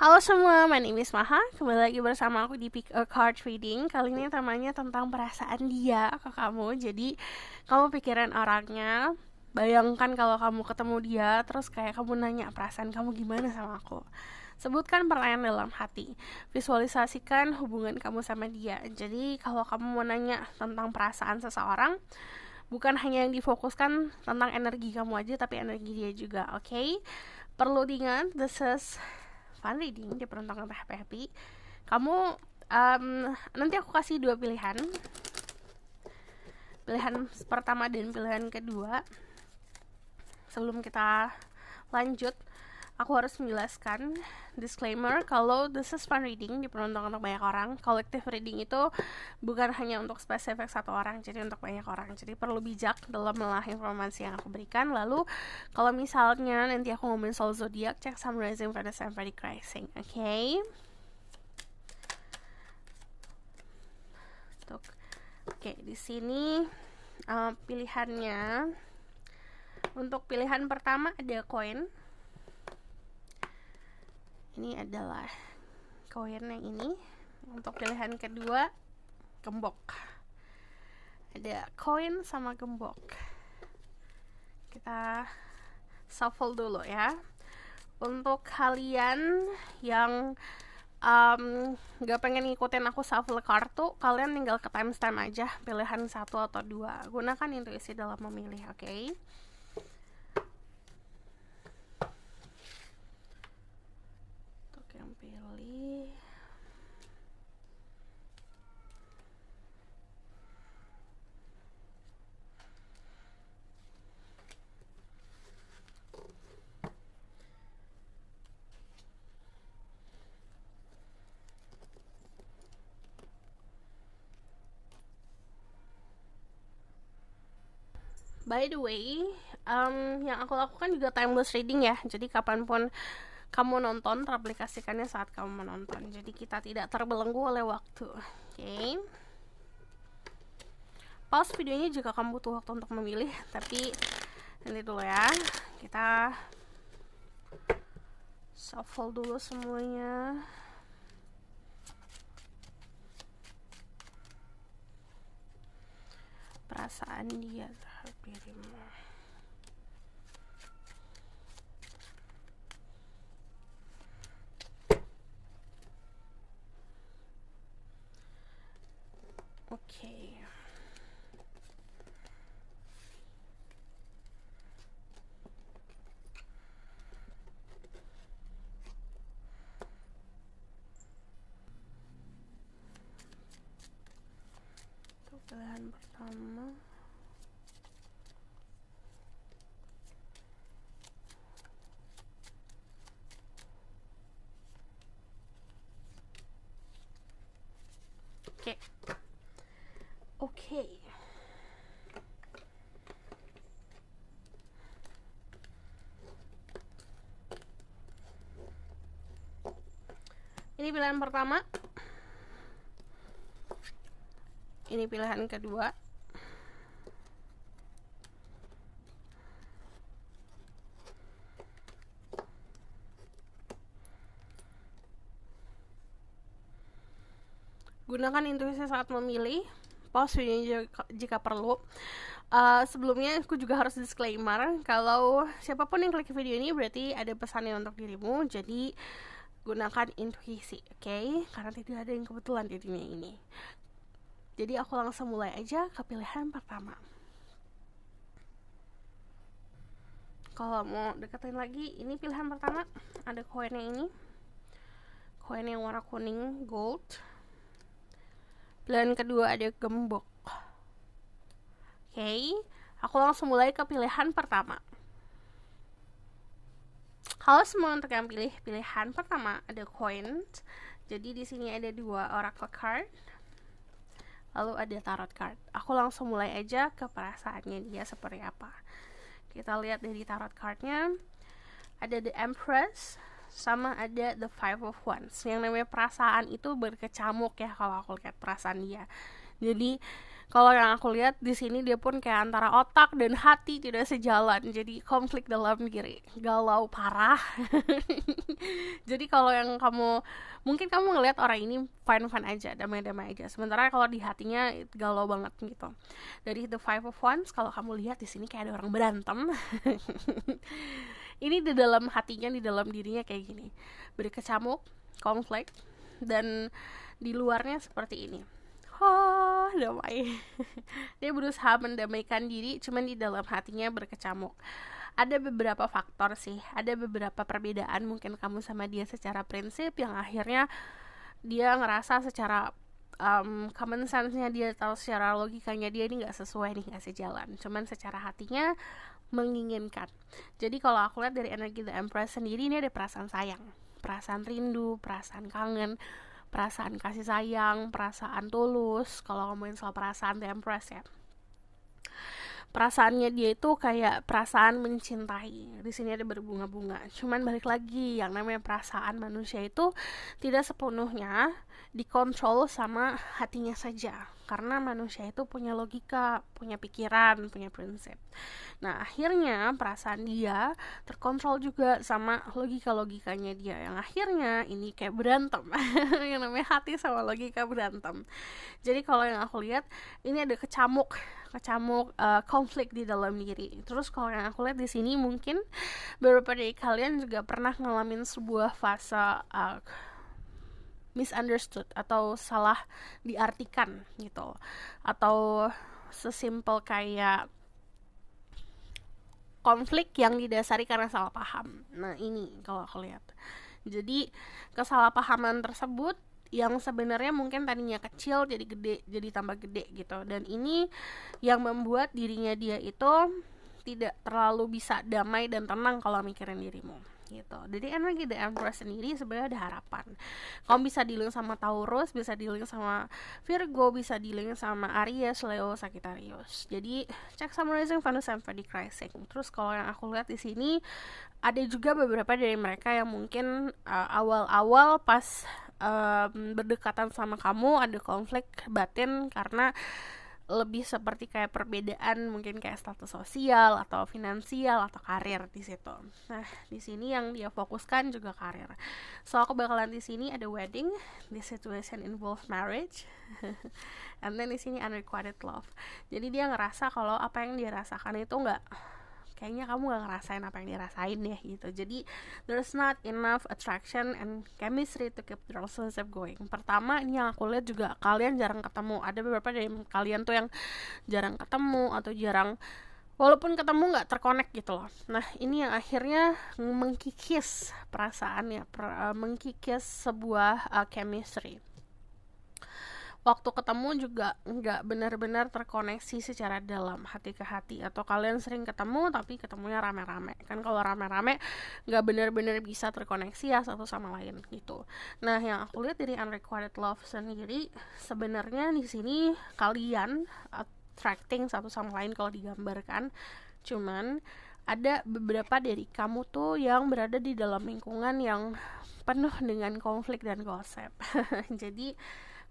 Halo semua, my name is Maha. Kembali lagi bersama aku di Pick a Card Reading. Kali ini temanya tentang perasaan dia ke kamu. Jadi, kamu pikirin orangnya. Bayangkan kalau kamu ketemu dia, terus kayak kamu nanya perasaan kamu gimana sama aku. Sebutkan pertanyaan dalam hati. Visualisasikan hubungan kamu sama dia. Jadi, kalau kamu mau nanya tentang perasaan seseorang, bukan hanya yang difokuskan tentang energi kamu aja, tapi energi dia juga, oke? Perlu diingat, this is fun reading, diperuntukkan untuk happy-happy. Kamu nanti aku kasih dua pilihan pertama dan pilihan kedua. Sebelum kita lanjut, aku harus menjelaskan disclaimer kalau this is fun reading, diperuntukkan untuk banyak orang. Collective reading itu bukan hanya untuk spesifik satu orang, jadi untuk banyak orang. Jadi perlu bijak dalam mengolah informasi yang aku berikan. Lalu kalau misalnya nanti aku ngomongin soal zodiak, cek Sun, Rising, Venus, and Vedic Rising, oke? Oke, di sini pilihannya. Untuk pilihan pertama ada koin. Ini adalah koin yang ini. Untuk pilihan kedua, gembok. Ada koin sama gembok. Kita shuffle dulu ya. Untuk kalian yang gak pengen ngikutin aku shuffle kartu, kalian tinggal ke timestamp aja pilihan 1 atau 2. Gunakan intuisi dalam memilih, oke? Untuk yang pilih by the way, yang aku lakukan juga timeless reading ya. Jadi kapanpun kamu nonton, teraplikasikannya saat kamu menonton. Jadi kita tidak terbelenggu oleh waktu. Oke. Pause videonya jika kamu butuh waktu untuk memilih. Tapi nanti dulu ya. Kita shuffle dulu semuanya. Perasaan dia terhadap dirimu. Oke. Itu pilihan pertama. Oke. Oke. Ini pilihan pertama. Ini pilihan kedua. Gunakan intuisi saat memilih. Pause videonya jika perlu. Sebelumnya aku juga harus disclaimer kalau siapapun yang klik video ini berarti ada pesannya untuk dirimu. Jadi gunakan intuisi, oke? Karena tidak ada yang kebetulan di dunia ini. Jadi aku langsung mulai aja ke pilihan pertama. Kalau mau deketin lagi, ini pilihan pertama. Ada koin yang ini. Koin yang warna kuning, gold. Pilihan kedua ada gembok. Oke, aku langsung mulai ke pilihan pertama. Halo semua, untuk yang pilih pilihan pertama ada coin. Jadi di sini ada 2 oracle card. Lalu ada tarot card. Aku langsung mulai aja ke perasaannya dia seperti apa. Kita lihat dari tarot cardnya. Ada the Empress sama ada the Five of Wands. Yang namanya perasaan itu berkecamuk ya kalau aku lihat perasaan dia. Jadi Kalau yang aku lihat di sini dia pun kayak antara otak dan hati tidak sejalan, jadi konflik dalam diri, galau parah. Jadi kalau yang mungkin kamu ngelihat orang ini fine aja, damai-damai aja, sementara kalau di hatinya galau banget gitu. Dari the five of wands, kalau kamu lihat di sini kayak ada orang berantem. Ini di dalam hatinya, di dalam dirinya kayak gini, berkecamuk, konflik, dan di luarnya seperti ini. Damai. Dia berusaha mendamaikan diri, cuman di dalam hatinya berkecamuk. Ada beberapa faktor sih, ada beberapa perbedaan mungkin kamu sama dia secara prinsip yang akhirnya dia ngerasa secara common sense-nya dia tahu, secara logikanya dia ini nggak sesuai nih, nggak sejalan. Cuman secara hatinya menginginkan. Jadi kalau aku lihat dari energi The Empress sendiri, ini ada perasaan sayang, perasaan rindu, perasaan kangen, perasaan kasih sayang, perasaan tulus. Kalau ngomongin soal perasaan The Empress ya, perasaannya dia itu kayak perasaan mencintai. Di sini ada berbunga-bunga. Cuman balik lagi, yang namanya perasaan manusia itu tidak sepenuhnya dikontrol sama hatinya saja, karena manusia itu punya logika, punya pikiran, punya prinsip. Nah, akhirnya perasaan dia terkontrol juga sama logika-logikanya dia, yang akhirnya ini kayak berantem. Yang namanya hati sama logika berantem. Jadi kalau yang aku lihat, ini ada kecamuk konflik di dalam diri. Terus kalau yang aku lihat di sini, mungkin beberapa dari kalian juga pernah ngalamin sebuah fase misunderstood atau salah diartikan gitu, atau sesimpel kayak konflik yang didasari karena salah paham. Nah, ini kalau aku lihat. Jadi kesalahpahaman tersebut yang sebenarnya mungkin tadinya kecil jadi gede, jadi tambah gede gitu. Dan ini yang membuat dirinya dia itu tidak terlalu bisa damai dan tenang kalau mikirin dirimu gitu. Jadi energi The Empress sendiri sebenarnya ada harapan. Kamu bisa dealing sama Taurus, bisa dealing sama Virgo, bisa dealing sama Aries, Leo, Sagittarius. Jadi cek Sun, Rising, Venus, and Vedic Rising. Terus kalau yang aku lihat di sini, ada juga beberapa dari mereka yang mungkin awal-awal pas berdekatan sama kamu ada konflik batin karena lebih seperti kayak perbedaan mungkin kayak status sosial atau finansial atau karir di situ. Nah, di sini yang dia fokuskan juga karir. So aku bakalan di sini ada wedding, this situation involve marriage, and then di sini unrequited love. Jadi dia ngerasa kalau apa yang dia rasakan itu kayaknya kamu gak ngerasain apa yang dirasain deh gitu. Jadi there's not enough attraction and chemistry to keep the relationship going. Pertama, ini yang aku lihat juga kalian jarang ketemu. Ada beberapa dari kalian tuh yang jarang ketemu atau walaupun ketemu gak terkonek gitu loh. Nah, ini yang akhirnya mengkikis perasaannya, mengkikis sebuah chemistry. Waktu ketemu juga nggak benar-benar terkoneksi secara dalam, hati ke hati. Atau kalian sering ketemu tapi ketemunya rame-rame. Kan kalau rame-rame nggak benar-benar bisa terkoneksi ya satu sama lain gitu. Nah, yang aku lihat dari unrequited love sendiri, sebenarnya di sini kalian attracting satu sama lain kalau digambarkan. Cuman ada beberapa dari kamu tuh yang berada di dalam lingkungan yang penuh dengan konflik dan gosip. Jadi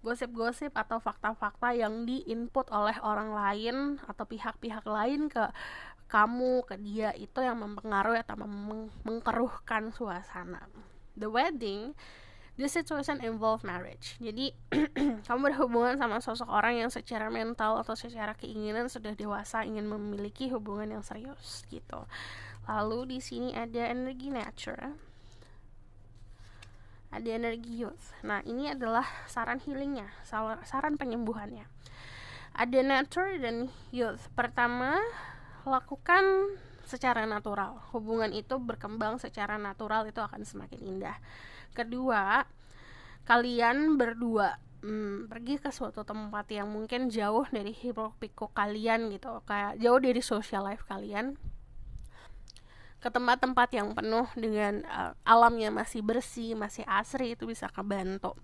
gosip-gosip atau fakta-fakta yang diinput oleh orang lain atau pihak-pihak lain ke kamu, ke dia, itu yang mempengaruhi atau mengkeruhkan suasana. The wedding, this situation involve marriage. Jadi kamu berhubungan sama sosok orang yang secara mental atau secara keinginan sudah dewasa, ingin memiliki hubungan yang serius gitu. Lalu di sini ada energi nature, ada energi youth. Nah, ini adalah saran healingnya, saran penyembuhannya. Ada nature dan youth. Pertama, lakukan secara natural. Hubungan itu berkembang secara natural, itu akan semakin indah. Kedua, kalian berdua pergi ke suatu tempat yang mungkin jauh dari hiruk-pikuk kalian gitu, kayak jauh dari social life kalian, ke tempat-tempat yang penuh dengan alamnya masih bersih, masih asri, itu bisa kebantu.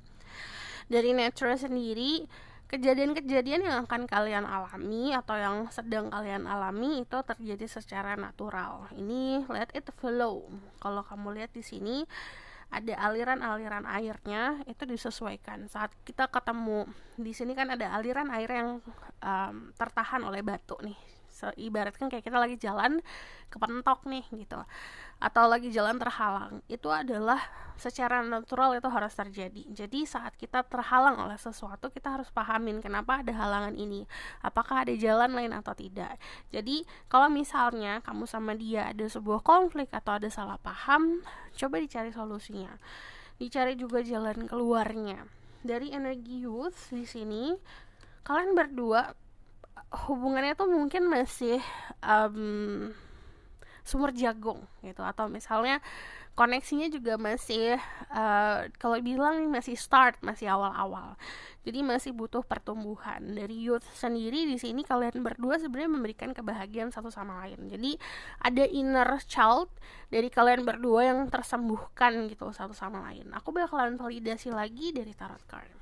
Dari nature sendiri, kejadian-kejadian yang akan kalian alami atau yang sedang kalian alami itu terjadi secara natural. Ini let it flow. Kalau kamu lihat di sini, ada aliran-aliran airnya, itu disesuaikan. Saat kita ketemu di sini kan ada aliran air yang tertahan oleh batu nih. Ibaratkan kayak kita lagi jalan kepentok nih gitu, atau lagi jalan terhalang. Itu adalah secara natural itu harus terjadi. Jadi saat kita terhalang oleh sesuatu, kita harus pahamin kenapa ada halangan ini, apakah ada jalan lain atau tidak. Jadi kalau misalnya kamu sama dia ada sebuah konflik atau ada salah paham, coba dicari solusinya, dicari juga jalan keluarnya. Dari energi youth di sini, kalian berdua hubungannya tuh mungkin masih sumur jagung gitu, atau misalnya koneksinya juga masih kalau bilang masih start, masih awal-awal. Jadi masih butuh pertumbuhan. Dari youth sendiri di sini kalian berdua sebenarnya memberikan kebahagiaan satu sama lain. Jadi ada inner child dari kalian berdua yang tersembuhkan gitu satu sama lain. Aku bakalan validasi lagi dari tarot card.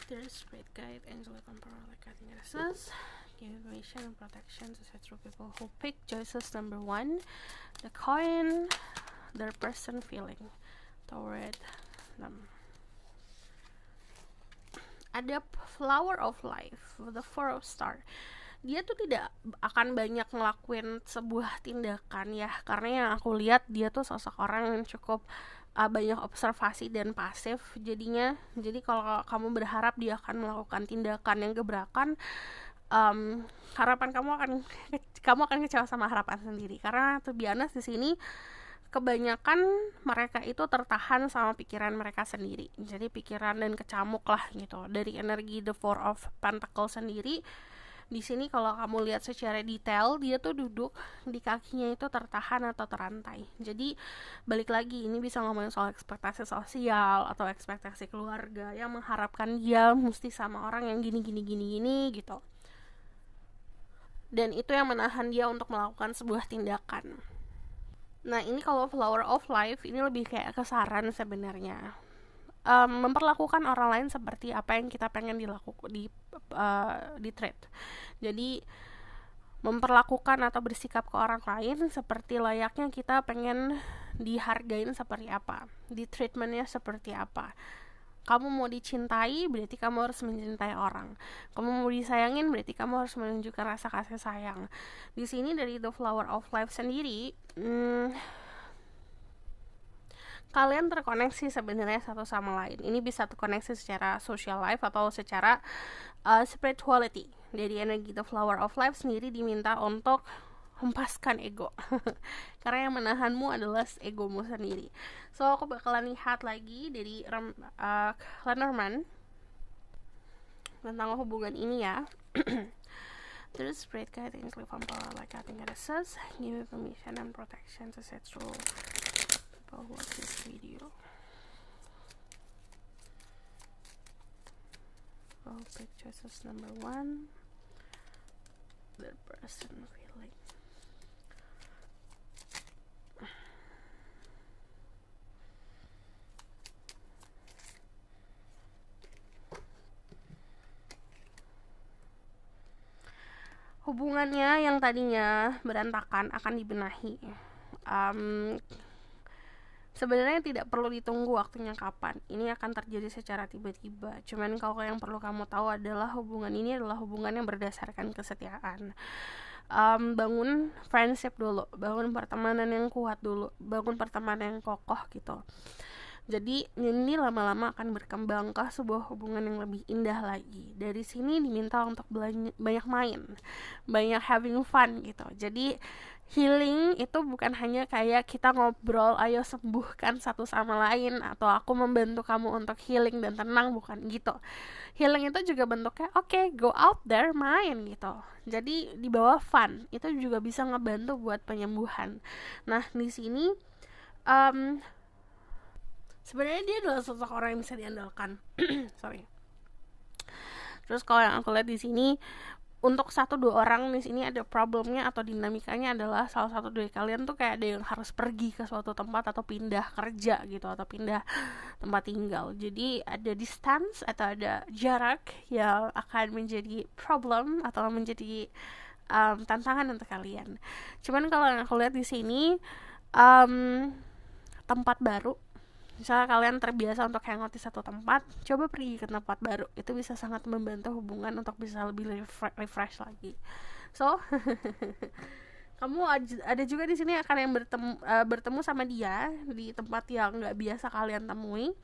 There's Spirit Guide, Angelic Emperor, like I think it says. Give information and protection to set through people who pick choices. Number 1, the coin, their person feeling toward them. Ada Flower of Life, the 4 of Star. Dia tuh tidak akan banyak ngelakuin sebuah tindakan ya, karena yang aku lihat dia tuh sosok orang yang cukup banyak observasi dan pasif. Jadi kalau kamu berharap dia akan melakukan tindakan yang gebrakan, harapan kamu akan kecewa sama harapan sendiri. Karena to be honest, di sini kebanyakan mereka itu tertahan sama pikiran mereka sendiri. Jadi pikiran dan kecamuk lah gitu. Dari energi the 4 of Pentacles sendiri, di sini kalau kamu lihat secara detail, dia tuh duduk di kakinya itu tertahan atau terantai. Jadi balik lagi, ini bisa ngomongin soal ekspektasi sosial atau ekspektasi keluarga yang mengharapkan dia mesti sama orang yang gini gitu. Dan itu yang menahan dia untuk melakukan sebuah tindakan. Nah, ini kalau Flower of Life ini lebih kayak kesaran sebenarnya. Memperlakukan orang lain seperti apa yang kita pengen di treat. Jadi memperlakukan atau bersikap ke orang lain seperti layaknya kita pengen dihargain seperti apa, di treatmentnya seperti apa. Kamu mau dicintai, berarti kamu harus mencintai orang. Kamu mau disayangin, berarti kamu harus menunjukkan rasa kasih sayang. Di sini dari The Flower of Life sendiri, kalian terkoneksi sebenarnya satu sama lain. Ini bisa terkoneksi secara social life atau secara spirituality. Dari energi The Flower of Life sendiri diminta untuk hempaskan ego. Karena yang menahanmu adalah egomu sendiri. So aku bakalan lihat lagi dari Lenormand tentang hubungan ini ya. Terus Spirit Guide, Angelic Emperor, like I think it says, give me permission and protection to set through people who watch this video. Oh, pick choices. Number 1, the person feeling. Hubungannya yang tadinya berantakan akan dibenahi. Sebenarnya tidak perlu ditunggu waktunya kapan. Ini akan terjadi secara tiba-tiba. Cuman kalau yang perlu kamu tahu adalah hubungan ini adalah hubungan yang berdasarkan kesetiaan. Bangun friendship dulu, bangun pertemanan yang kuat dulu, bangun pertemanan yang kokoh gitu. Jadi ini lama-lama akan berkembang ke sebuah hubungan yang lebih indah lagi. Dari sini diminta untuk banyak main, banyak having fun gitu. Jadi healing itu bukan hanya kayak kita ngobrol, ayo sembuhkan satu sama lain, atau aku membantu kamu untuk healing dan tenang, bukan gitu. Healing itu juga bentuknya oke, go out there, main gitu. Jadi di bawah fun itu juga bisa ngebantu buat penyembuhan. Nah di sini sebenarnya dia adalah sosok orang yang bisa diandalkan. Sorry. Terus kalau yang aku lihat di sini, untuk 1-2 orang di sini ada problemnya atau dinamikanya adalah salah satu dari kalian tuh kayak ada yang harus pergi ke suatu tempat atau pindah kerja gitu, atau pindah tempat tinggal. Jadi ada distance atau ada jarak yang akan menjadi problem atau menjadi tantangan untuk kalian. Cuman kalau yang aku lihat di sini, um, tempat baru. Misalnya kalian terbiasa untuk hangout di satu tempat, coba pergi ke tempat baru. Itu bisa sangat membantu hubungan untuk bisa lebih refresh lagi. So, kamu ada juga di sini akan yang bertemu sama dia di tempat yang nggak biasa kalian temui.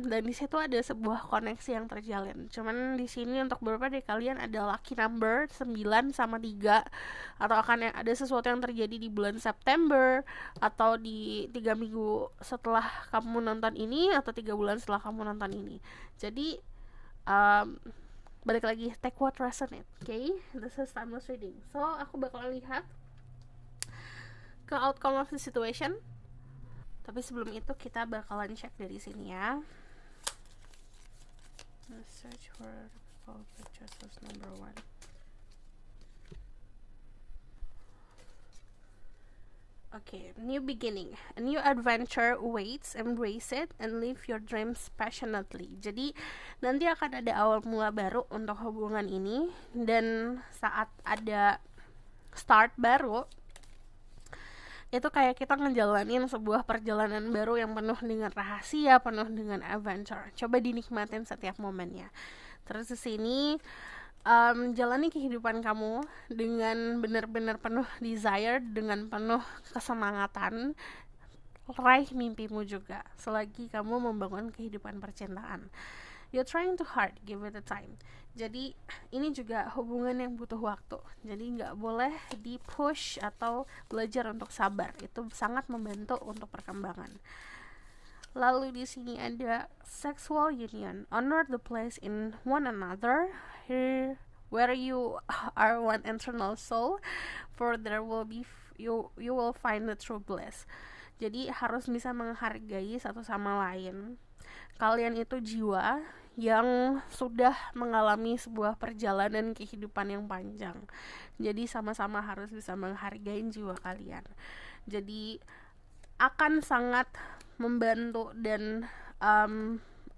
Dan di situ ada sebuah koneksi yang terjalin. Cuman di sini untuk beberapa dari kalian ada lucky number 9 sama 3, atau akan ada sesuatu yang terjadi di bulan September, atau di 3 minggu setelah kamu nonton ini, atau 3 bulan setelah kamu nonton ini. Jadi balik lagi, take what resonate. Okay, this is timeless reading. So aku bakal lihat ke outcome of the situation. Tapi sebelum itu kita bakalan cek dari sini ya. Search for purchases number 1. Okay, new beginning. A new adventure awaits. Embrace it and live your dreams passionately. Jadi nanti akan ada awal mula baru untuk hubungan ini, dan saat ada start baru, itu kayak kita ngejalanin sebuah perjalanan baru yang penuh dengan rahasia, penuh dengan adventure. Coba dinikmatin setiap momennya. Terus di sini jalani kehidupan kamu dengan benar-benar penuh desire, dengan penuh kesemangatan. Raih mimpimu juga selagi kamu membangun kehidupan percintaan. You're trying too hard, give it a time. Jadi ini juga hubungan yang butuh waktu. Jadi nggak boleh di-push atau belajar untuk sabar. Itu sangat membantu untuk perkembangan. Lalu di sini ada sexual union. Honor the place in one another. Here where you are one internal soul, for there will be you will find the true bliss. Jadi harus bisa menghargai satu sama lain. Kalian itu jiwa yang sudah mengalami sebuah perjalanan kehidupan yang panjang. Jadi sama-sama harus bisa menghargai jiwa kalian. Jadi akan sangat membantu dan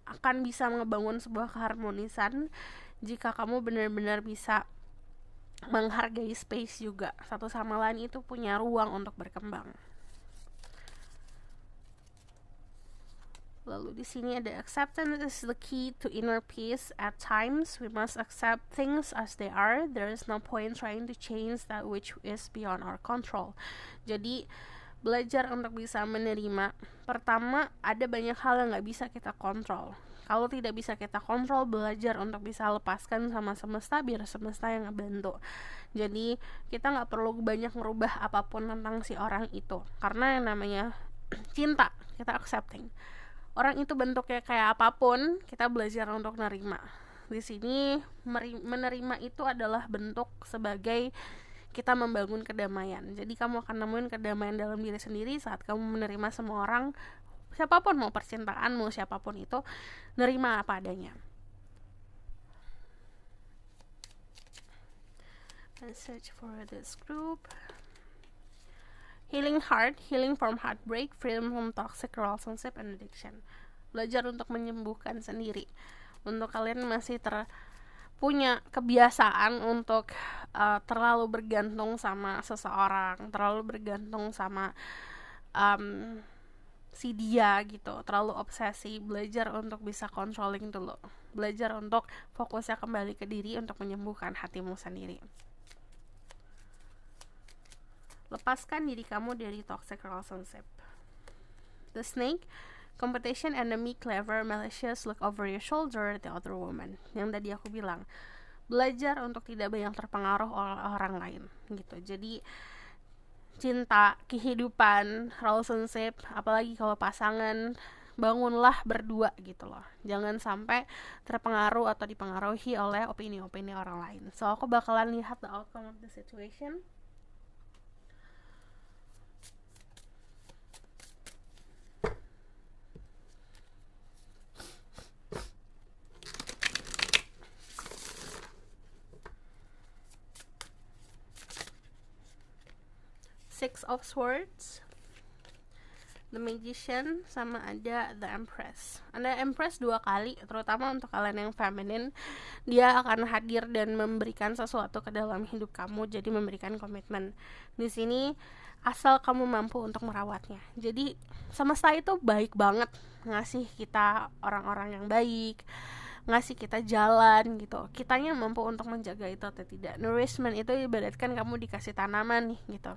akan bisa ngebangun sebuah keharmonisan jika kamu benar-benar bisa menghargai space juga. Satu sama lain itu punya ruang untuk berkembang. Lalu di sini ada acceptance is the key to inner peace. At times we must accept things as they are. There is no point trying to change that which is beyond our control. Jadi belajar untuk bisa menerima. Pertama, ada banyak hal yang gak bisa kita kontrol. Kalau tidak bisa kita kontrol, belajar untuk bisa lepaskan sama semesta, biar semesta yang ngebantu. Jadi kita gak perlu banyak merubah apapun tentang si orang itu, karena yang namanya cinta, kita accepting. Orang itu bentuknya kayak apapun, kita belajar untuk menerima. Di sini menerima itu adalah bentuk sebagai kita membangun kedamaian. Jadi kamu akan nemuin kedamaian dalam diri sendiri saat kamu menerima semua orang, siapapun, mau percintaanmu, siapapun itu, nerima apa adanya. Let's search for this group. Healing heart, healing from heartbreak, freedom from toxic relationship and addiction. Belajar untuk menyembuhkan sendiri. Untuk kalian masih punya kebiasaan untuk terlalu bergantung sama seseorang, terlalu bergantung sama si dia gitu, terlalu obsesi. Belajar untuk bisa controlling dulu. Belajar untuk fokusnya kembali ke diri untuk menyembuhkan hatimu sendiri. Lepaskan diri kamu dari toxic relationship. The snake, competition, enemy, clever, malicious, look over your shoulder, the other woman. Yang tadi aku bilang, belajar untuk tidak banyak terpengaruh oleh orang lain gitu. Jadi cinta, kehidupan, relationship, apalagi kalau pasangan, bangunlah berdua gitu loh. Jangan sampai terpengaruh atau dipengaruhi oleh opini-opini orang lain. So aku bakalan lihat the outcome of the situation. Six of Swords, The Magician, sama ada The Empress. Ada Empress 2 kali, terutama untuk kalian yang feminine. Dia akan hadir dan memberikan sesuatu ke dalam hidup kamu, jadi memberikan komitmen. Di sini asal kamu mampu untuk merawatnya. Jadi semesta itu baik banget ngasih kita orang-orang yang baik, ngasih kita jalan gitu. Kitanya mampu untuk menjaga itu atau tidak. Nourishment itu ibaratkan kamu dikasih tanaman nih gitu.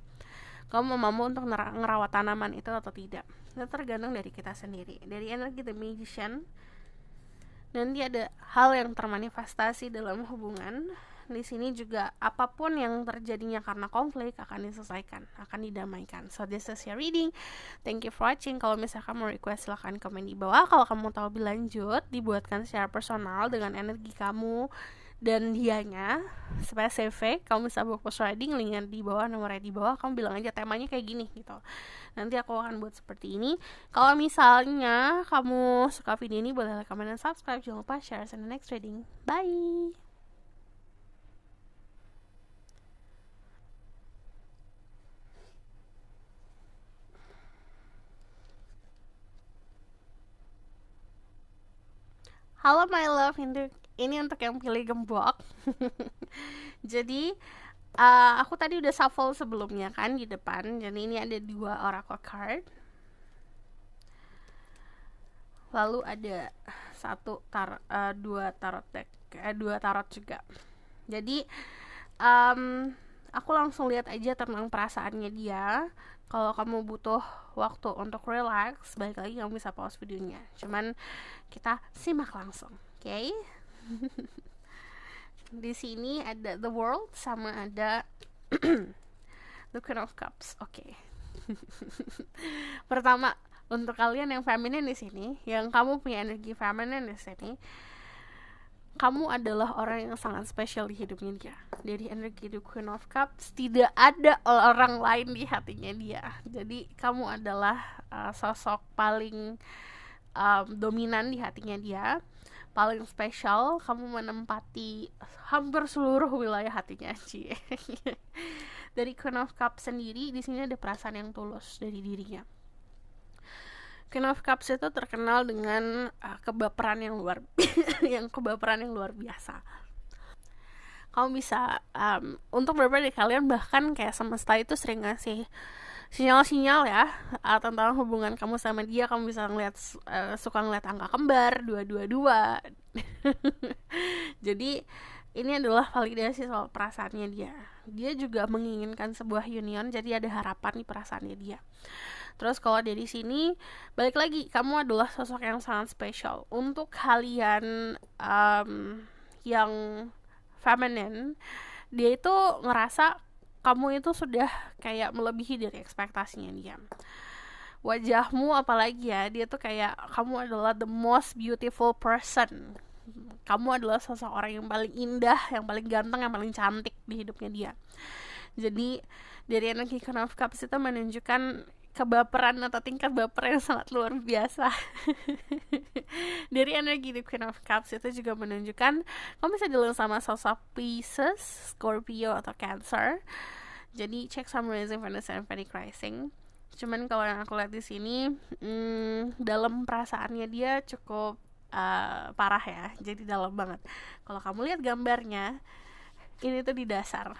Kamu mampu untuk ngerawat tanaman itu atau tidak. Itu tergantung dari kita sendiri. Dari energi The Magician, nanti ada hal yang termanifestasi dalam hubungan. Di sini juga apapun yang terjadinya karena konflik akan diselesaikan, akan didamaikan. So this is your reading. Thank you for watching. Kalau misalkan mau request silahkan komen di bawah. Kalau kamu tahu lebih lanjut, dibuatkan secara personal dengan energi kamu dan dianya spesifik, kamu bisa book post reading, linknya di bawah, nomornya di bawah. Kamu bilang aja temanya kayak gini gitu, nanti aku akan buat seperti ini. Kalau misalnya kamu suka video ini, boleh like, comment, dan subscribe. Jangan lupa share in the next reading. Bye. Halo my love, ini untuk yang pilih gembok. Jadi aku tadi udah shuffle sebelumnya kan di depan. Jadi ini ada 2 oracle card. Lalu ada 2 tarot deck, 2 tarot juga. Jadi aku langsung lihat aja tentang perasaannya dia. Kalau kamu butuh waktu untuk relax, balik lagi kamu bisa pause videonya. Cuman kita simak langsung, oke? Okay? Di sini ada The World sama ada The Queen of Cups. Oke. Okay. Pertama, untuk kalian yang feminine di sini, yang kamu punya energi feminine di sini, kamu adalah orang yang sangat spesial di hidupnya dia. Dari energi The Queen of Cups, tidak ada orang lain di hatinya dia. Jadi kamu adalah sosok paling dominan di hatinya dia, paling spesial. Kamu menempati hampir seluruh wilayah hatinya. Dari Queen of Cups sendiri, di sini ada perasaan yang tulus dari dirinya. Queen of Cups itu terkenal dengan kebaperan yang luar biasa. Kamu bisa untuk beberapa dari kalian, bahkan kayak semesta itu sering ngasih sinyal-sinyal ya tentang hubungan kamu sama dia. Kamu bisa suka ngeliat angka kembar 222. Jadi ini adalah validasi soal perasaannya dia. Dia juga menginginkan sebuah union, jadi ada harapan di perasaannya dia. Terus kalau dari sini, balik lagi, kamu adalah sosok yang sangat spesial. Untuk kalian yang feminine, dia itu ngerasa kamu itu sudah kayak melebihi dari ekspektasinya dia. Wajahmu apalagi ya, dia tuh kayak kamu adalah the most beautiful person. Kamu adalah sosok orang yang paling indah, yang paling ganteng, yang paling cantik di hidupnya dia. Jadi dari energi Queen of Cups itu menunjukkan kebaperan atau tingkat baper yang sangat luar biasa. Dari energi The Queen of Cups itu juga menunjukkan kamu bisa dilihat sama sosok Pisces, Scorpio, atau Cancer. Jadi check some rising, Venus, and Phoenix rising. Cuman kalau yang aku lihat di sini, dalam perasaannya dia cukup parah ya. Jadi dalam banget. Kalau kamu lihat gambarnya, ini tuh di dasar.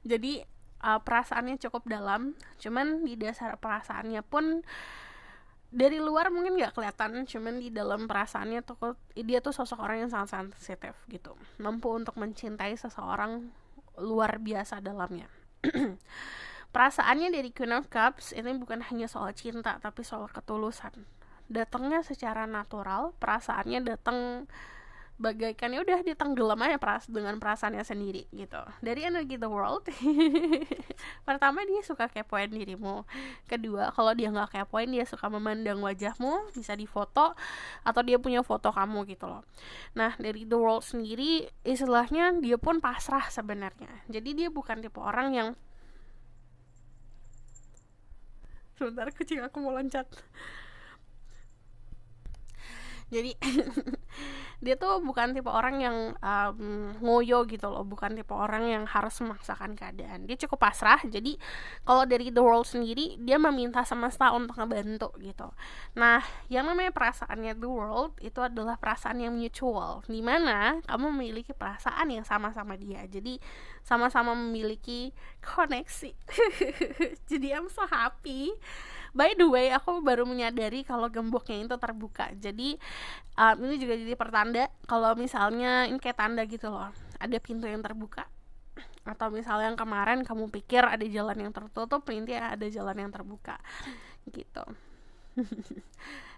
Jadi perasaannya cukup dalam, cuman di dasar perasaannya pun dari luar mungkin nggak kelihatan, cuman di dalam perasaannya tuh dia tuh sosok orang yang sangat sensitif gitu, mampu untuk mencintai seseorang luar biasa dalamnya. Perasaannya dari Queen of Cups ini bukan hanya soal cinta, tapi soal ketulusan. Datangnya secara natural, perasaannya datang bagaikan ya udah ditenggelam aja dengan perasaannya sendiri gitu. Dari energi The World, pertama dia suka kepoin dirimu. Kedua, kalau dia nggak kepoin, dia suka memandang wajahmu, bisa difoto atau dia punya foto kamu gitu loh. Nah dari The World sendiri, istilahnya dia pun pasrah sebenarnya. Jadi dia bukan tipe orang yang sebentar, kucing aku mau loncat. Jadi dia tuh bukan tipe orang yang ngoyo gitu loh, bukan tipe orang yang harus memaksakan keadaan. Dia cukup pasrah. Jadi kalau dari the world sendiri, dia meminta semesta untuk ngebantu gitu. Nah, yang namanya perasaannya the world itu adalah perasaan yang mutual, dimana kamu memiliki perasaan yang sama-sama dia. Jadi sama-sama memiliki koneksi. Jadi I'm so happy. By the way, aku baru menyadari kalau gemboknya itu terbuka. Jadi ini juga jadi pertanda kalau misalnya ini kayak tanda gitu loh, ada pintu yang terbuka. Atau misalnya yang kemarin kamu pikir ada jalan yang tertutup, ini ada jalan yang terbuka gitu.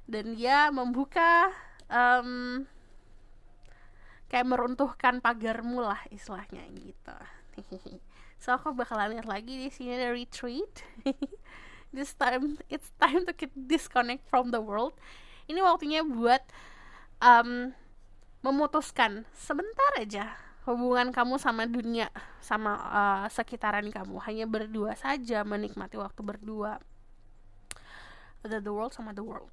Dan dia membuka kayak meruntuhkan pagarmu lah istilahnya gitu. So aku bakalan lihat lagi di sini ada retreat. This time it's time to disconnect from the world. Ini waktunya buat memutuskan sebentar aja hubungan kamu sama dunia, sama sekitaran kamu. Hanya berdua saja, menikmati waktu berdua. The world sama the world.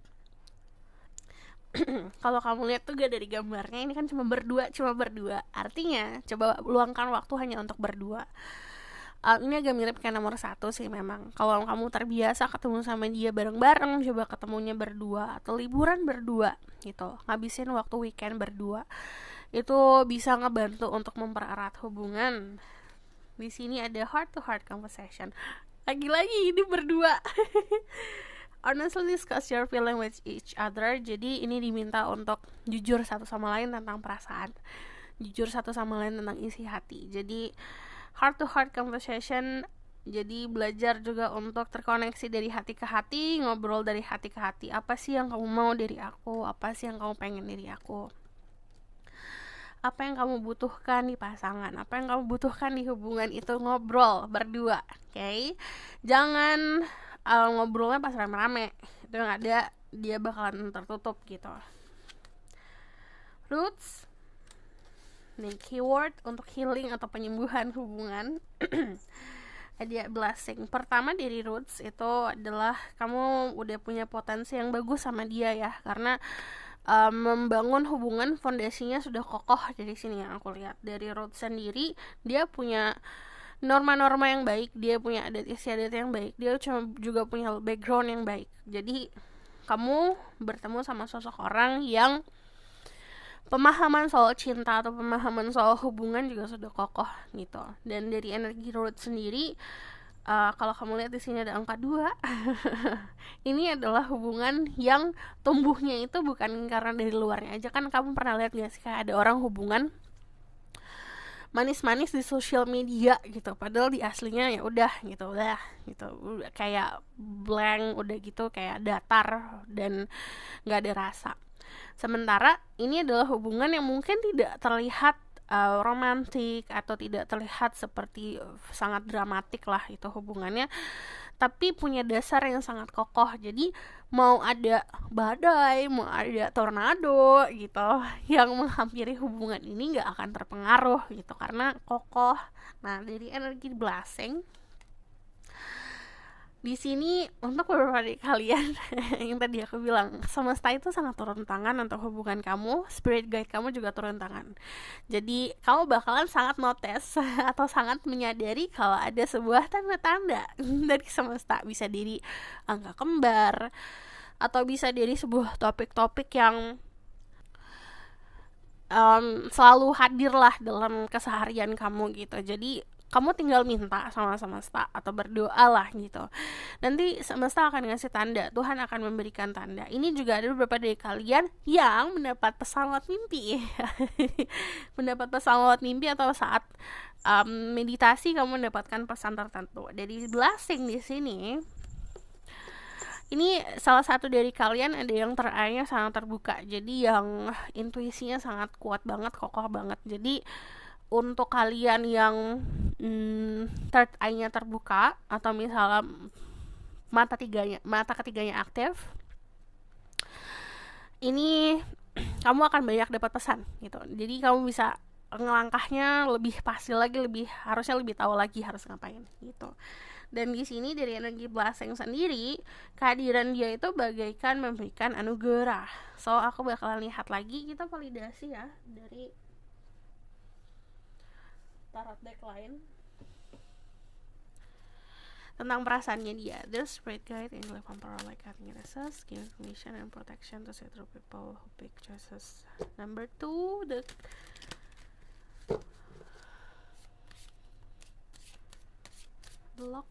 Kalau kamu lihat tuh gak dari gambarnya, ini kan cuma berdua. Artinya coba luangkan waktu hanya untuk berdua. Ini agak mirip kayak nomor 1 sih memang. Kalau kamu terbiasa ketemu sama dia bareng-bareng, coba ketemunya berdua atau liburan berdua gitu, ngabisin waktu weekend berdua, itu bisa ngebantu untuk mempererat hubungan. Di sini ada heart to heart conversation. Lagi-lagi ini berdua. Honestly discuss your feeling with each other. Jadi ini diminta untuk jujur satu sama lain tentang perasaan, jujur satu sama lain tentang isi hati. Jadi heart to heart conversation, jadi belajar juga untuk terkoneksi dari hati ke hati, ngobrol dari hati ke hati. Apa sih yang kamu mau dari aku? Apa sih yang kamu pengen dari aku? Apa yang kamu butuhkan di pasangan? Apa yang kamu butuhkan di hubungan itu? Ngobrol berdua, oke? Jangan ngobrolnya pas rame-rame. Itu yang ada dia bakalan tertutup gitu. Roots. Nih, keyword untuk healing atau penyembuhan hubungan. Ada blessing. Pertama dari roots itu adalah kamu udah punya potensi yang bagus sama dia ya, karena membangun hubungan fondasinya sudah kokoh. Dari sini yang aku lihat dari roots sendiri, dia punya norma-norma yang baik, dia punya adat istiadat yang baik, dia juga punya background yang baik. Jadi kamu bertemu sama sosok orang yang pemahaman soal cinta atau pemahaman soal hubungan juga sudah kokoh gitu. Dan dari energi root sendiri, kalau kamu lihat di sini ada angka 2. Ini adalah hubungan yang tumbuhnya itu bukan karena dari luarnya aja. Kan kamu pernah lihat gak sih kayak ada orang hubungan manis-manis di sosial media gitu, padahal di aslinya ya udah gitu, kayak blank, udah gitu kayak datar dan nggak ada rasa. Sementara ini adalah hubungan yang mungkin tidak terlihat romantik atau tidak terlihat seperti sangat dramatik lah itu hubungannya, tapi punya dasar yang sangat kokoh. Jadi mau ada badai, mau ada tornado gitu yang menghampiri hubungan ini gak akan terpengaruh gitu karena kokoh. Nah, dari energi blessing di sini untuk beberapa dari kalian yang tadi aku bilang, semesta itu sangat turun tangan untuk hubungan kamu, spirit guide kamu juga turun tangan. Jadi kamu bakalan sangat notice atau sangat menyadari kalau ada sebuah tanda-tanda dari semesta. Bisa dari angka kembar, atau bisa dari sebuah topik-topik yang selalu hadir lah dalam keseharian kamu gitu. Jadi kamu tinggal minta sama semesta atau berdoa lah gitu. Nanti semesta akan ngasih tanda, Tuhan akan memberikan tanda. Ini juga ada beberapa dari kalian yang mendapat pesan lewat mimpi. Mendapat pesan lewat mimpi atau saat meditasi kamu mendapatkan pesan tertentu. Dari blessing di sini, ini salah satu dari kalian ada yang teranya sangat terbuka. Jadi yang intuisinya sangat kuat banget, kokoh banget. Jadi untuk kalian yang third eye-nya terbuka atau misalnya mata ketiganya aktif, ini kamu akan banyak dapat pesan gitu. Jadi kamu bisa ngelangkahnya lebih pasti lagi, harusnya lebih tahu lagi harus ngapain gitu. Dan di sini dari energi blessing sendiri, kehadiran dia itu bagaikan memberikan anugerah. So aku bakalan lihat lagi, kita validasi ya dari tarot deck lain tentang perasaannya dia. The spirit guide in life power like having access, give information and protection to settle people who make choices. Number 2, the block.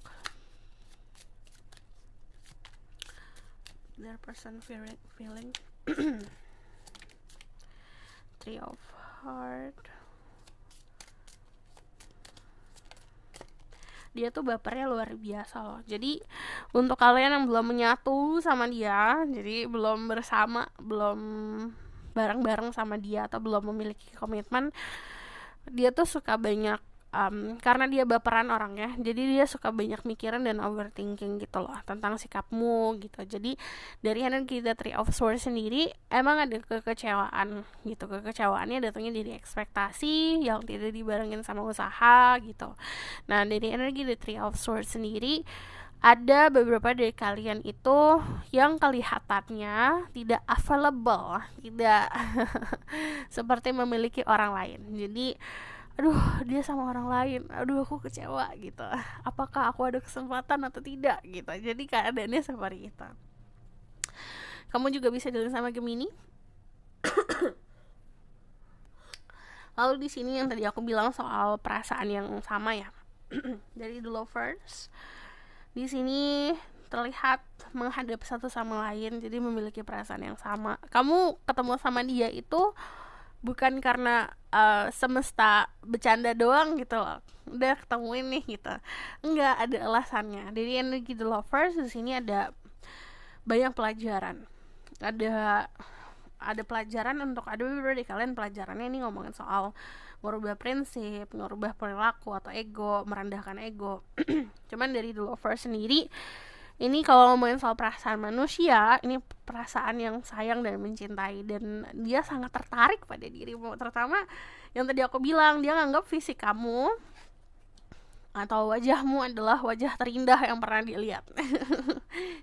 Their person feeling Three of Heart. Dia tuh bapernya luar biasa loh. Jadi untuk kalian yang belum menyatu sama dia, jadi belum bersama, belum bareng-bareng sama dia, atau belum memiliki komitmen, dia tuh suka banyak karena dia baperan orangnya, jadi dia suka banyak mikiran dan overthinking gitu loh tentang sikapmu gitu. Jadi dari energi The Three of Swords sendiri emang ada kekecewaan gitu. Kekecewaannya datangnya dari ekspektasi yang tidak dibarengin sama usaha gitu. Nah dari energi The Three of Swords sendiri, ada beberapa dari kalian itu yang kelihatannya tidak available, tidak seperti memiliki orang lain. Jadi aduh dia sama orang lain, aduh aku kecewa gitu, apakah aku ada kesempatan atau tidak gitu. Jadi keadaannya seperti itu. Kamu juga bisa jalan sama Gemini. Lalu di sini yang tadi aku bilang soal perasaan yang sama ya, dari The Lovers, di sini terlihat menghadap satu sama lain, jadi memiliki perasaan yang sama. Kamu ketemu sama dia itu bukan karena semesta bercanda doang gitu loh, udah ketemuin nih gitu, enggak, ada alasannya. Dari energi The Lovers di sini ada banyak pelajaran, ada pelajaran untuk ada beberapa dari kalian. Pelajarannya ini ngomongin soal merubah prinsip, merubah perilaku atau ego, merendahkan ego. Cuman dari The Lovers sendiri, ini kalau ngomongin soal perasaan manusia, ini perasaan yang sayang dan mencintai, dan dia sangat tertarik pada dirimu. Terutama yang tadi aku bilang, dia nganggap fisik kamu atau wajahmu adalah wajah terindah yang pernah dilihat.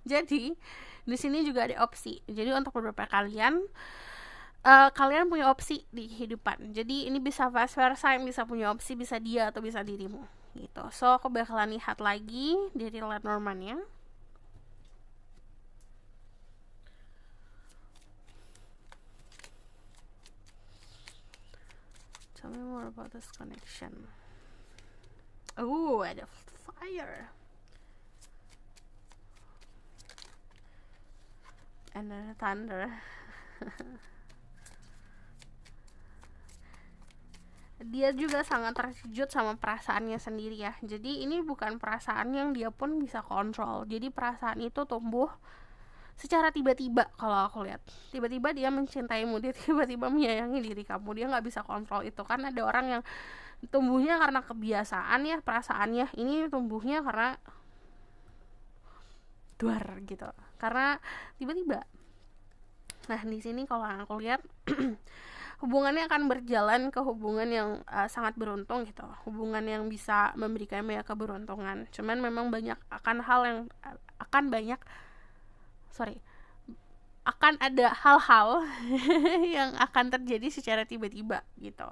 Jadi di sini juga ada opsi. Jadi untuk beberapa kalian, kalian punya opsi di kehidupan. Jadi ini bisa vice versa, yang bisa punya opsi bisa dia atau bisa dirimu gitu. So aku bakalan lihat lagi dari Lenormand-nya. Tell me more about this connection. Oh, ada fire. And then thunder. Dia juga sangat terkejut sama perasaannya sendiri ya. Jadi ini bukan perasaan yang dia pun bisa kontrol. Jadi perasaan itu tumbuh secara tiba-tiba. Kalau aku lihat, tiba-tiba dia mencintaimu, dia tiba-tiba menyayangi diri kamu, dia nggak bisa kontrol itu. Kan ada orang yang tumbuhnya karena kebiasaan ya perasaannya, ini tumbuhnya karena duar gitu, karena tiba-tiba. Nah di sini kalau aku lihat hubungannya akan berjalan ke hubungan yang sangat beruntung gitu, hubungan yang bisa memberikan banyak keberuntungan. Cuman memang akan ada hal-hal yang akan terjadi secara tiba-tiba gitu.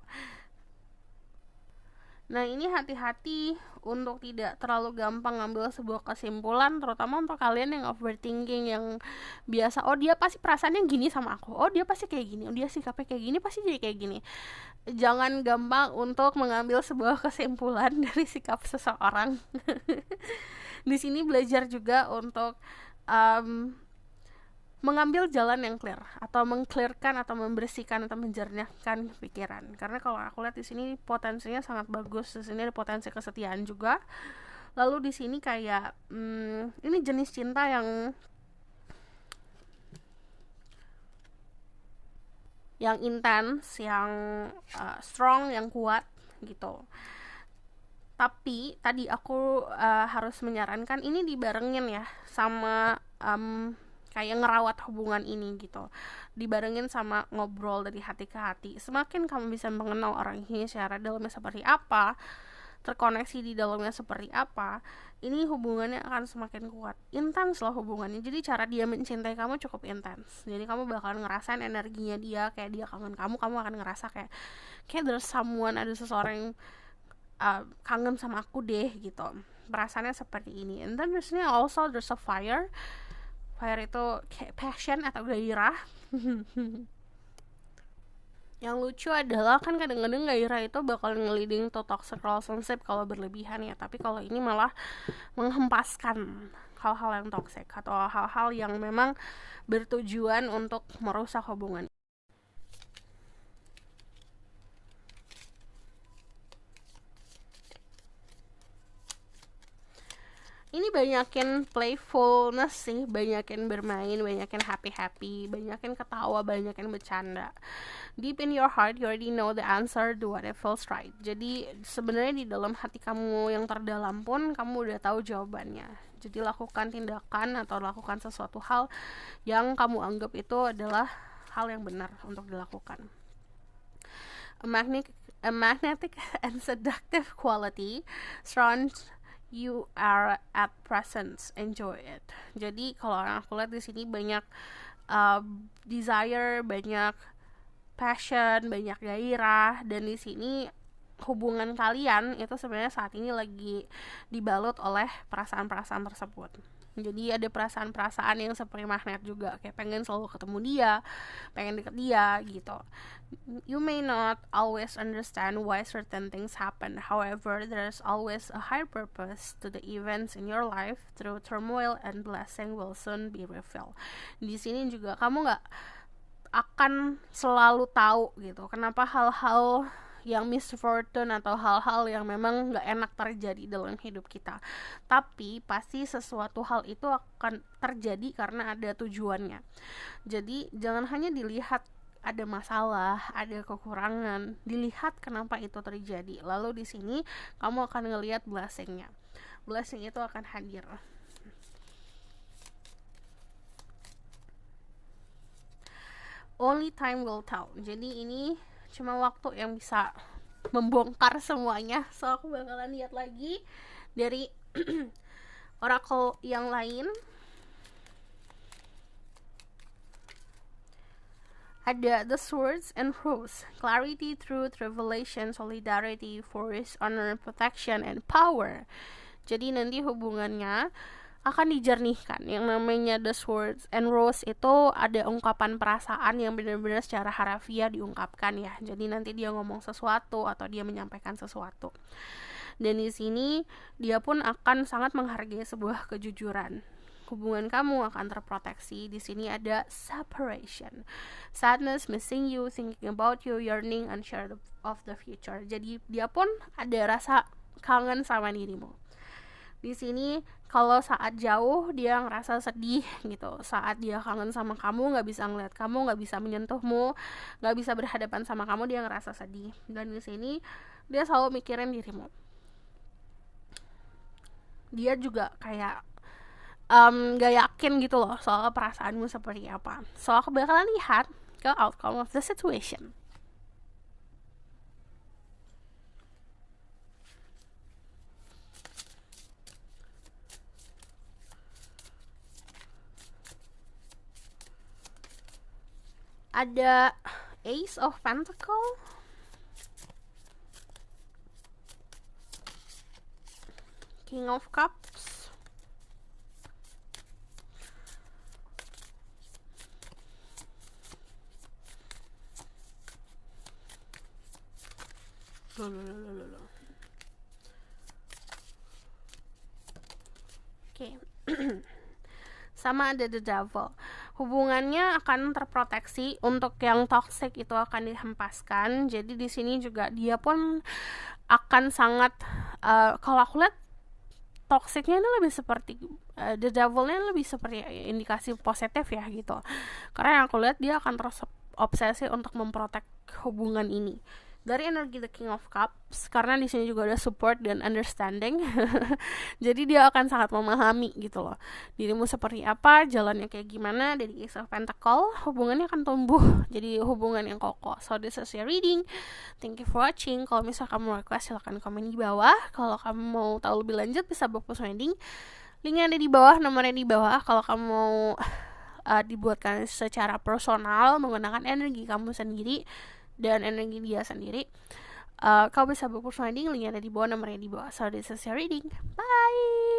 Nah ini hati-hati untuk tidak terlalu gampang ngambil sebuah kesimpulan, terutama untuk kalian yang overthinking, yang biasa, oh dia pasti perasaannya gini sama aku, oh dia pasti kayak gini, oh dia sikapnya kayak gini, pasti jadi kayak gini. Jangan gampang untuk mengambil sebuah kesimpulan dari sikap seseorang. Di sini belajar juga untuk mengambil jalan yang clear, atau mengclearkan atau membersihkan atau menjernihkan pikiran. Karena kalau aku lihat di sini potensinya sangat bagus. Di sini ada potensi kesetiaan juga. Lalu di sini kayak ini jenis cinta yang intens, yang strong, yang kuat gitu. Tapi tadi aku harus menyarankan ini dibarengin ya sama kayak ngerawat hubungan ini gitu, dibarengin sama ngobrol dari hati ke hati. Semakin kamu bisa mengenal orang ini secara dalamnya seperti apa, terkoneksi di dalamnya seperti apa, ini hubungannya akan semakin kuat, intens loh hubungannya. Jadi cara dia mencintai kamu cukup intens, jadi kamu bakalan ngerasain energinya dia, kayak dia kangen kamu akan ngerasa kayak there's someone, ada seseorang yang kangen sama aku deh gitu, perasaannya seperti ini. And then also there's a fire itu kayak passion atau gairah. Yang lucu adalah kan kadang-kadang gairah itu bakal ngeliding to toxic relationship kalau berlebihan ya, tapi kalau ini malah menghempaskan hal-hal yang toxic atau hal-hal yang memang bertujuan untuk merusak hubungan. Ini banyakin playfulness sih, banyakin bermain, banyakin happy, banyakin ketawa, banyakin bercanda. Deep in your heart, you already know the answer to what it feels right. Jadi sebenarnya di dalam hati kamu yang terdalam pun kamu udah tahu jawabannya. Jadi lakukan tindakan atau lakukan sesuatu hal yang kamu anggap itu adalah hal yang benar untuk dilakukan. A magnetic and seductive quality surrounds you are at present, enjoy it. Jadi kalau aku lihat di sini banyak desire, banyak passion, banyak gairah, dan di sini hubungan kalian itu sebenarnya saat ini lagi dibalut oleh perasaan-perasaan tersebut. Jadi ada perasaan-perasaan yang seperti magnet juga, kayak pengen selalu ketemu dia, pengen deket dia gitu. You may not always understand why certain things happen. However, there's always a higher purpose to the events in your life. Through turmoil and blessing will soon be revealed. Di sini juga kamu nggak akan selalu tahu gitu kenapa hal-hal yang misfortune atau hal-hal yang memang gak enak terjadi dalam hidup kita, tapi pasti sesuatu hal itu akan terjadi karena ada tujuannya. Jadi jangan hanya dilihat ada masalah, ada kekurangan, dilihat kenapa itu terjadi. Lalu di sini kamu akan ngelihat blessingnya. Blessing itu akan hadir. Only time will tell. Jadi ini cuma waktu yang bisa membongkar semuanya. So aku bakalan lihat lagi dari oracle yang lain. Ada the swords and rose, clarity, truth, revelation, solidarity, force, honor, protection, and power. Jadi nanti hubungannya akan dijernihkan. Yang namanya the swords and rose itu ada ungkapan perasaan yang benar-benar secara harafiah diungkapkan ya. Jadi nanti dia ngomong sesuatu atau dia menyampaikan sesuatu. Dan di sini dia pun akan sangat menghargai sebuah kejujuran. Hubungan kamu akan terproteksi. Di sini ada separation, sadness, missing you, thinking about you, yearning, unsure of the future. Jadi dia pun ada rasa kangen sama dirimu. Di sini kalau saat jauh dia ngerasa sedih gitu, saat dia kangen sama kamu, nggak bisa ngeliat kamu, nggak bisa menyentuhmu, nggak bisa berhadapan sama kamu, dia ngerasa sedih. Dan di sini dia selalu mikirin dirimu. Dia juga kayak gak yakin gitu loh soal perasaanmu seperti apa. So aku bakalan lihat ke outcome of the situation. Ada Ace of Pentacle, King of Cups, Oke. Sama ada the devil. Hubungannya akan terproteksi. Untuk yang toxic itu akan dihempaskan. Jadi di sini juga dia pun akan sangat kalau aku lihat toxicnya ini lebih seperti the devilnya lebih seperti indikasi positif ya gitu. Karena yang aku lihat dia akan terus obsesi untuk memprotek hubungan ini. dari energi The King of Cups, karena di sini juga ada support dan understanding. Jadi dia akan sangat memahami gitu loh dirimu seperti apa, jalannya kayak gimana. Dari Ace of Pentacle, hubungannya akan tumbuh jadi hubungan yang kokoh. So this is your reading. Thank you for watching. Kalau misal kamu request, silahkan komen di bawah. Kalau kamu mau tahu lebih lanjut, bisa book personal reading, linknya ada di bawah, nomornya di bawah. Kalau kamu mau dibuatkan secara personal menggunakan energi kamu sendiri dan energi dia sendiri, kau bisa book personal reading, linknya ada di bawah, nomornya di bawah. So this is your reading. Bye.